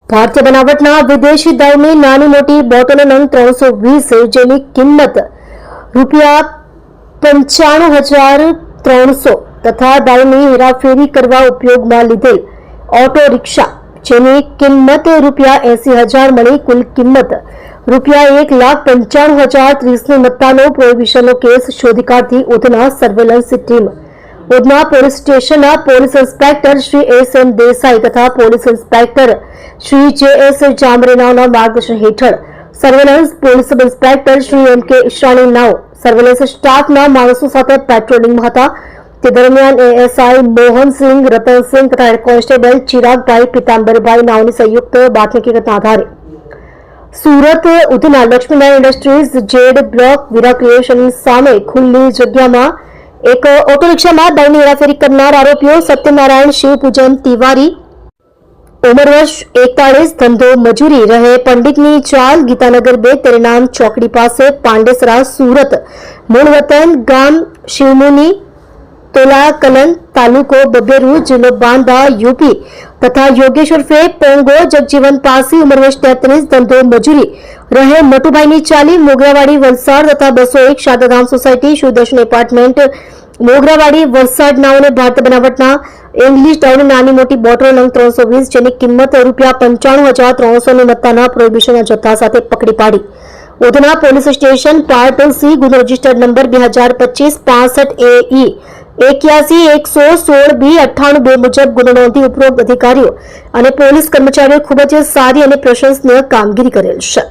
ભારતીય બનાવટના વિદેશી દારૂની નાની મોટી બોટલો નંગ 320 જેની કિંમત ₹95,300 તથા દારૂની હેરાફેરી કરવા ઉપયોગમાં લીધેલ ઓટો રિક્ષા જેની કિંમત ₹80,000 મળી કુલ કિંમત ₹1,95,030ની મત્તાનો પ્રોહિબિશનનો કેસ શોધી કાઢતી Udhna surveillance team Udhna police સ્ટેશનના police inspector Shri S.M. Desai તથા પોલીસ ઇન્સ્પેક્ટર શ્રી J.S. જામરેનાના માર્ગદર્શન હેઠળ surveillance police sub inspector Shri M.K. Ishani નાઓ સર્વેલન્સ સ્ટાફના માણસો સાથે પેટ્રોલિંગમાં હતા। તે દરમિયાન ASI મોહનસિંહ, રતનસિંહ તથા હેડ કોન્સ્ટેબલ ચિરાગભાઈ પિતાંબરભાઈ નાઓની સંયુક્ત બાતમી હકીકતના આધારે Surat Udhna Laxminarayan industries Z block Vira creation સામે ખુલ્લી જગ્યામાં એક ઓટો રિક્ષામાં દારૂની હેરાફેરી કરનાર આરોપીઓ સત્યનારાયણ શિવપૂજન તિવારી ઉંમર વર્ષ 41 ધંધો મજૂરી રહે પંડિતની ચાલ ગીતાનગર 2 તેરે નામ ચોકડી પાસે પાંડેસરા સુરત મૂળ વતન ગામ શિવમુનિ તોલા કલન તાલુકો બબેરુ જિલ્લો બાંદા યુપી તથા યોગેશ ઉર્ફે પોંગો જગજીવન પાસી ઉંમર વર્ષ 33 ધંધો મજૂરી રહે મટુભાઈની ચાલી મોગરાવાડી વલસાડ તથા 201 શારદાધામ સોસાયટી સુદર્શન એપાર્ટમેન્ટ મોગરાવાડી વલસાડ નાઓને ભારતીય બનાવટના ઇંગ્લિશ દારૂની નાની મોટી બોટલો નંગ 320 જેની કિંમત ₹95,300ની મત્તાના પ્રોહિબિશનના જથ્થા સાથે પકડી પાડી Udhna police station part C ગુનો રજિસ્ટર્ડ નંબર 2025 65 AE 81 116 B 98 મુજબ ગુનો નોંધી ઉપરોક્ત અધિકારીઓ અને પોલીસ કર્મચારીઓ ખૂબ જ સારી અને પ્રશંસનીય કામગીરી કરેલ છે।